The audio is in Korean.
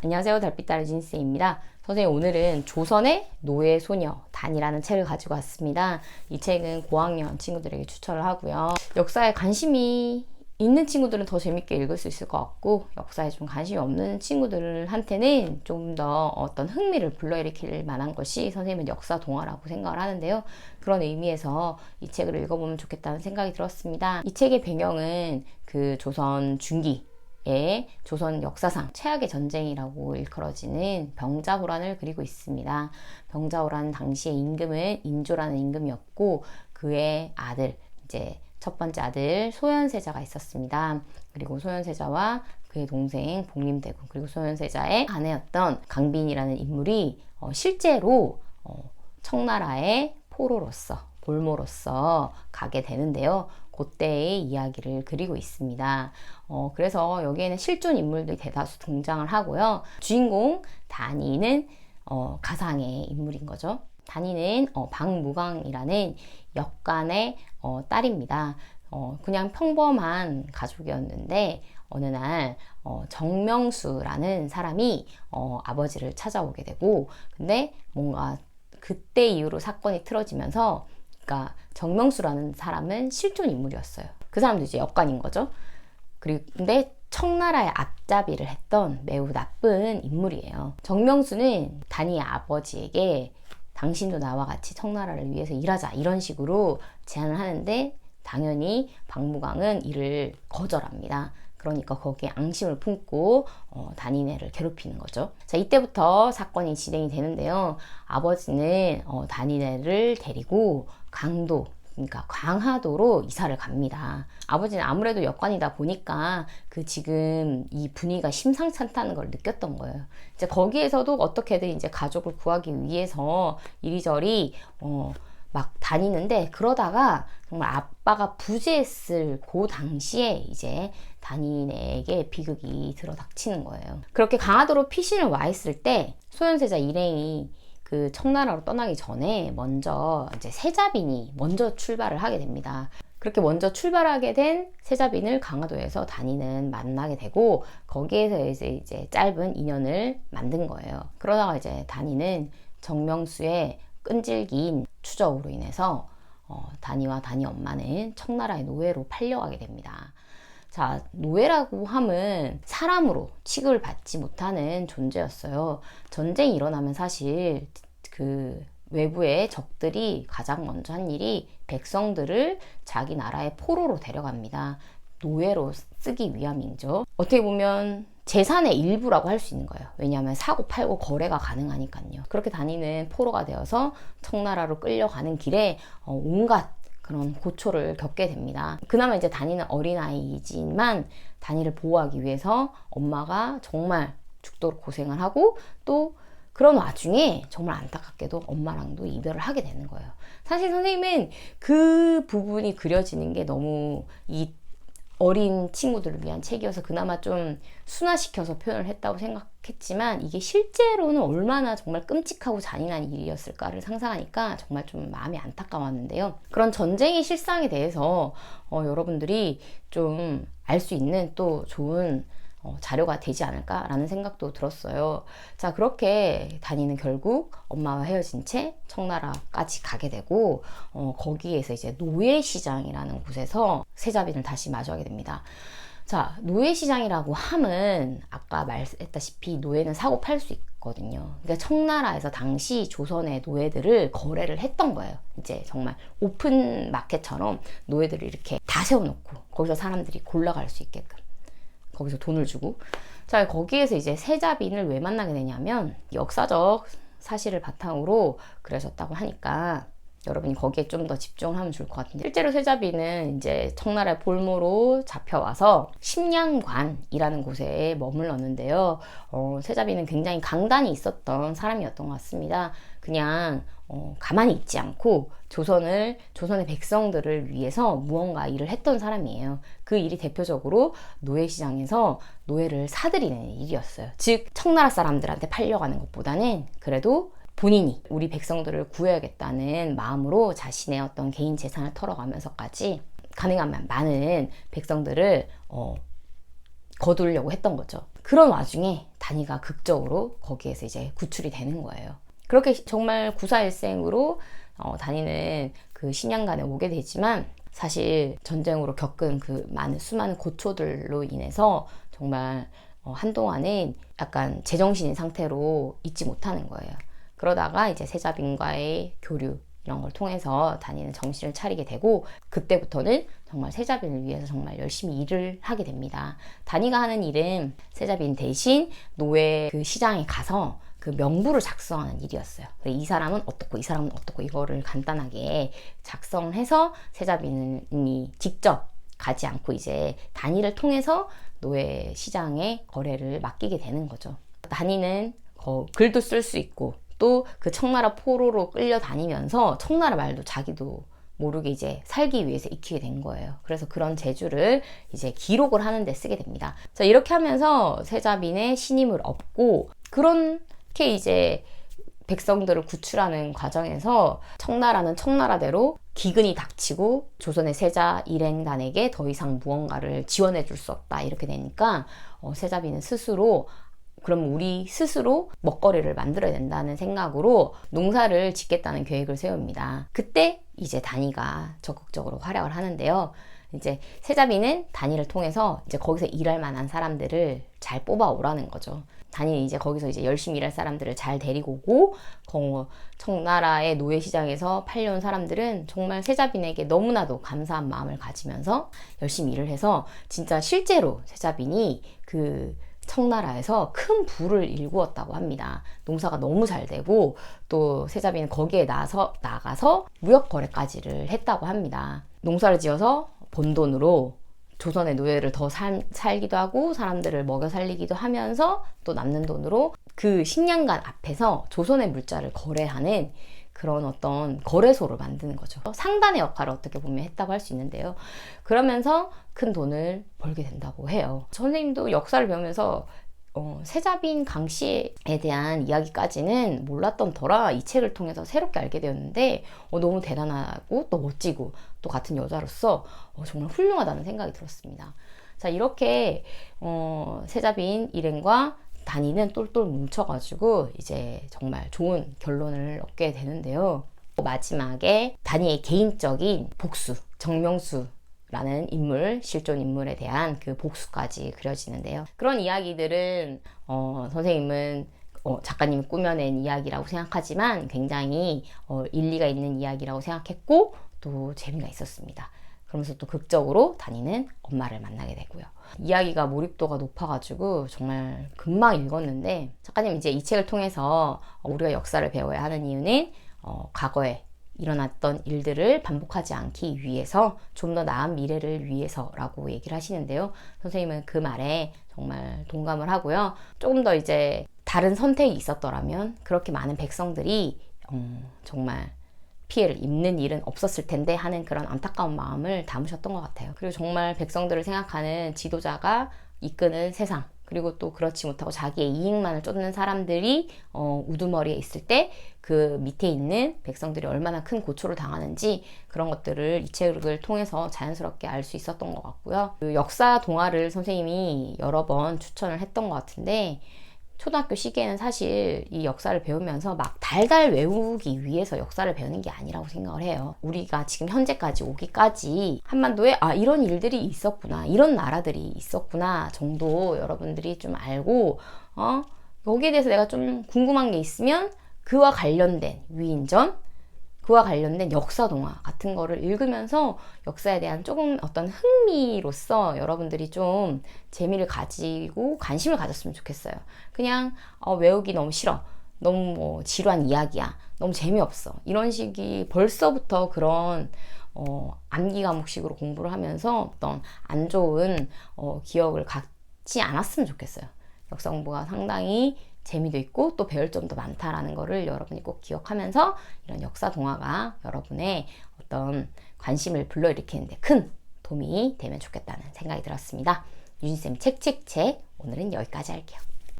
안녕하세요. 달빛다리 진스입니다. 선생님, 오늘은 조선의 노예 소녀 단이라는 책을 가지고 왔습니다. 이 책은 고학년 친구들에게 추천을 하고요. 역사에 관심이 있는 친구들은 더 재밌게 읽을 수 있을 것 같고, 역사에 좀 관심이 없는 친구들한테는 좀 더 어떤 흥미를 불러일으킬 만한 것이 선생님은 역사 동화라고 생각을 하는데요. 그런 의미에서 이 책을 읽어보면 좋겠다는 생각이 들었습니다. 이 책의 배경은 그 조선 중기 조선 역사상 최악의 전쟁이라고 일컬어지는 병자호란을 그리고 있습니다. 병자호란 당시의 임금은 인조라는 임금이었고, 그의 아들, 이제 첫 번째 아들 소현세자가 있었습니다. 그리고 소현세자와 그의 동생 복림대군, 그리고 소현세자의 아내였던 강빈이라는 인물이 실제로 청나라의 포로로서, 볼모로서 가게 되는데요. 그때의 이야기를 그리고 있습니다. 그래서 여기에는 실존 인물들이 대다수 등장을 하고요. 주인공 단이는 가상의 인물인 거죠. 단이는 박무광이라는 역관의 딸입니다. 그냥 평범한 가족이었는데 어느 날 정명수라는 사람이 아버지를 찾아오게 되고, 근데 뭔가 그때 이후로 사건이 틀어지면서, 그러니까 정명수라는 사람은 실존 인물이었어요. 그 사람도 이제 역관인 거죠. 근데 청나라의 앞잡이를 했던 매우 나쁜 인물이에요. 정명수는 단이의 아버지에게 당신도 나와 같이 청나라를 위해서 일하자, 이런 식으로 제안을 하는데, 당연히 박무광은 이를 거절합니다. 그러니까 거기에 앙심을 품고 단이네를 괴롭히는 거죠. 자, 이때부터 사건이 진행이 되는데요. 아버지는 단이네를 데리고 강도, 그러니까 광하도로 이사를 갑니다. 아버지는 아무래도 역관이다 보니까 지금 이 분위기가 심상치 않다는 걸 느꼈던 거예요. 이제 거기에서도 어떻게든 이제 가족을 구하기 위해서 이리저리 막 다니는데, 그러다가 정말 아빠가 부재했을 그 당시에 이제 단인에게 비극이 들어닥치는 거예요. 그렇게 강화도로 피신을 와 있을 때 소현세자 일행이 그 청나라로 떠나기 전에 먼저 이제 세자빈이 먼저 출발을 하게 됩니다. 그렇게 먼저 출발하게 된 세자빈을 강화도에서 단이는 만나게 되고, 거기에서 이제 짧은 인연을 만든 거예요. 그러다가 이제 단이는 정명수의 끈질긴 추적으로 인해서 단이와 단이 엄마는 청나라의 노예로 팔려가게 됩니다. 자, 노예라고 함은 사람으로 취급을 받지 못하는 존재였어요. 전쟁이 일어나면 사실 그 외부의 적들이 가장 먼저 한 일이 백성들을 자기 나라의 포로로 데려갑니다. 노예로 쓰기 위함이죠. 어떻게 보면 재산의 일부라고 할 수 있는 거예요. 왜냐하면 사고 팔고 거래가 가능하니까요. 그렇게 단이는 포로가 되어서 청나라로 끌려가는 길에 온갖 그런 고초를 겪게 됩니다. 그나마 이제 단이는 어린아이이지만 단이를 보호하기 위해서 엄마가 정말 죽도록 고생을 하고, 또 그런 와중에 정말 안타깝게도 엄마랑도 이별을 하게 되는 거예요. 사실 선생님은 그 부분이 그려지는 게 너무 이 어린 친구들을 위한 책이어서 그나마 좀 순화시켜서 표현을 했다고 생각했지만, 이게 실제로는 얼마나 정말 끔찍하고 잔인한 일이었을까를 상상하니까 정말 좀 마음이 안타까웠는데요. 그런 전쟁의 실상에 대해서 여러분들이 좀 알 수 있는 또 좋은 자료가 되지 않을까라는 생각도 들었어요. 자, 그렇게 단이는 결국 엄마와 헤어진 채 청나라까지 가게 되고, 거기에서 이제 노예시장이라는 곳에서 세자빈을 다시 마주하게 됩니다. 자, 노예시장이라고 함은 아까 말했다시피 노예는 사고 팔 수 있거든요. 그러니까 청나라에서 당시 조선의 노예들을 거래를 했던 거예요. 이제 정말 오픈 마켓처럼 노예들을 이렇게 다 세워놓고 거기서 사람들이 골라갈 수 있게끔 거기서 돈을 주고. 자, 거기에서 이제 세자빈을 왜 만나게 되냐면, 역사적 사실을 바탕으로 그려졌다고 하니까 여러분이 거기에 좀 더 집중을 하면 좋을 것 같은데, 실제로 세자빈은 이제 청나라의 볼모로 잡혀와서 심양관이라는 곳에 머물렀는데요. 세자빈은 굉장히 강단이 있었던 사람이었던 것 같습니다. 그냥 가만히 있지 않고 조선의 백성들을 위해서 무언가 일을 했던 사람이에요. 그 일이 대표적으로 노예시장에서 노예를 사들이는 일이었어요. 즉 청나라 사람들한테 팔려가는 것보다는 그래도 본인이 우리 백성들을 구해야겠다는 마음으로 자신의 어떤 개인 재산을 털어가면서까지 가능한 많은 백성들을 거두려고 했던 거죠. 그런 와중에 단위가 극적으로 거기에서 이제 구출이 되는 거예요. 그렇게 정말 구사일생으로 다니는 그 신양간에 오게 되지만 사실 전쟁으로 겪은 그 수많은 고초들로 인해서 정말 한동안은 약간 제정신인 상태로 있지 못하는 거예요. 그러다가 이제 세자빈과의 교류 이런 걸 통해서 다니는 정신을 차리게 되고 그때부터는 정말 세자빈을 위해서 정말 열심히 일을 하게 됩니다. 다니가 하는 일은 세자빈 대신 노예 그 시장에 가서 그 명부를 작성하는 일이었어요. 이 사람은 어떻고 이 사람은 어떻고 이거를 간단하게 작성해서 세자빈이 직접 가지 않고 이제 단위를 통해서 노예 시장의 거래를 맡기게 되는 거죠. 단위는 글도 쓸 수 있고 또 그 청나라 포로로 끌려다니면서 청나라 말도 자기도 모르게 이제 살기 위해서 익히게 된 거예요. 그래서 그런 재주를 이제 기록을 하는 데 쓰게 됩니다. 자, 이렇게 하면서 세자빈의 신임을 얻고 그렇게 이제 백성들을 구출하는 과정에서 청나라는 청나라대로 기근이 닥치고 조선의 세자 일행단에게 더 이상 무언가를 지원해 줄 수 없다 이렇게 되니까 세자빈은 스스로 그럼 우리 스스로 먹거리를 만들어야 된다는 생각으로 농사를 짓겠다는 계획을 세웁니다. 그때 이제 단위가 적극적으로 활약을 하는데요. 이제 세자빈은 단위를 통해서 이제 거기서 일할 만한 사람들을 잘 뽑아오라는 거죠. 단위는 이제 거기서 이제 열심히 일할 사람들을 잘 데리고 오고 청나라의 노예시장에서 팔려온 사람들은 정말 세자빈에게 너무나도 감사한 마음을 가지면서 열심히 일을 해서 진짜 실제로 세자빈이 그 청나라에서 큰 부를 일구었다고 합니다. 농사가 너무 잘 되고 또 세자빈은 거기에 나가서 무역 거래까지를 했다고 합니다. 농사를 지어서 번 돈으로 조선의 노예를 더 살기도 하고 사람들을 먹여 살리기도 하면서 또 남는 돈으로 그 식량관 앞에서 조선의 물자를 거래하는 그런 어떤 거래소를 만드는 거죠. 상단의 역할을 어떻게 보면 했다고 할 수 있는데요. 그러면서 큰 돈을 벌게 된다고 해요. 선생님도 역사를 배우면서 세자빈 강씨에 대한 이야기까지는 몰랐던 터라 이 책을 통해서 새롭게 알게 되었는데 너무 대단하고 또 멋지고 또 같은 여자로서 정말 훌륭하다는 생각이 들었습니다. 자, 이렇게 세자빈 일행과 단위는 똘똘 뭉쳐가지고 이제 정말 좋은 결론을 얻게 되는데요. 마지막에 단위의 개인적인 복수, 정명수라는 인물, 실존 인물에 대한 그 복수까지 그려지는데요. 그런 이야기들은 선생님은 작가님이 꾸며낸 이야기라고 생각하지만 굉장히 일리가 있는 이야기라고 생각했고 또 재미가 있었습니다. 그러면서 또 극적으로 단위는 엄마를 만나게 되고요. 이야기가 몰입도가 높아가지고 정말 금방 읽었는데 작가님 이제 이 책을 통해서 우리가 역사를 배워야 하는 이유는 과거에 일어났던 일들을 반복하지 않기 위해서 좀 더 나은 미래를 위해서라고 얘기를 하시는데요. 선생님은 그 말에 정말 동감을 하고요. 조금 더 이제 다른 선택이 있었더라면 그렇게 많은 백성들이 정말 피해를 입는 일은 없었을 텐데 하는 그런 안타까운 마음을 담으셨던 것 같아요. 그리고 정말 백성들을 생각하는 지도자가 이끄는 세상, 그리고 또 그렇지 못하고 자기의 이익만을 쫓는 사람들이 우두머리에 있을 때 그 밑에 있는 백성들이 얼마나 큰 고초를 당하는지 그런 것들을 이 책을 통해서 자연스럽게 알 수 있었던 것 같고요. 그 역사 동화를 선생님이 여러 번 추천을 했던 것 같은데 초등학교 시기에는 사실 이 역사를 배우면서 막 달달 외우기 위해서 역사를 배우는 게 아니라고 생각을 해요. 우리가 지금 현재까지 오기까지 한반도에 이런 일들이 있었구나, 이런 나라들이 있었구나 정도 여러분들이 좀 알고 여기에 대해서 내가 좀 궁금한 게 있으면 그와 관련된 위인전, 그와 관련된 역사 동화 같은 거를 읽으면서 역사에 대한 조금 어떤 흥미로서 여러분들이 좀 재미를 가지고 관심을 가졌으면 좋겠어요. 그냥 외우기 너무 싫어, 너무 뭐 지루한 이야기야, 너무 재미없어, 이런 식이 벌써부터 그런 암기 과목식으로 공부를 하면서 어떤 안 좋은 기억을 갖지 않았으면 좋겠어요. 역사 공부가 상당히 재미도 있고 또 배울 점도 많다라는 거를 여러분이 꼭 기억하면서 이런 역사 동화가 여러분의 어떤 관심을 불러일으키는데 큰 도움이 되면 좋겠다는 생각이 들었습니다. 유진쌤 책책책 오늘은 여기까지 할게요.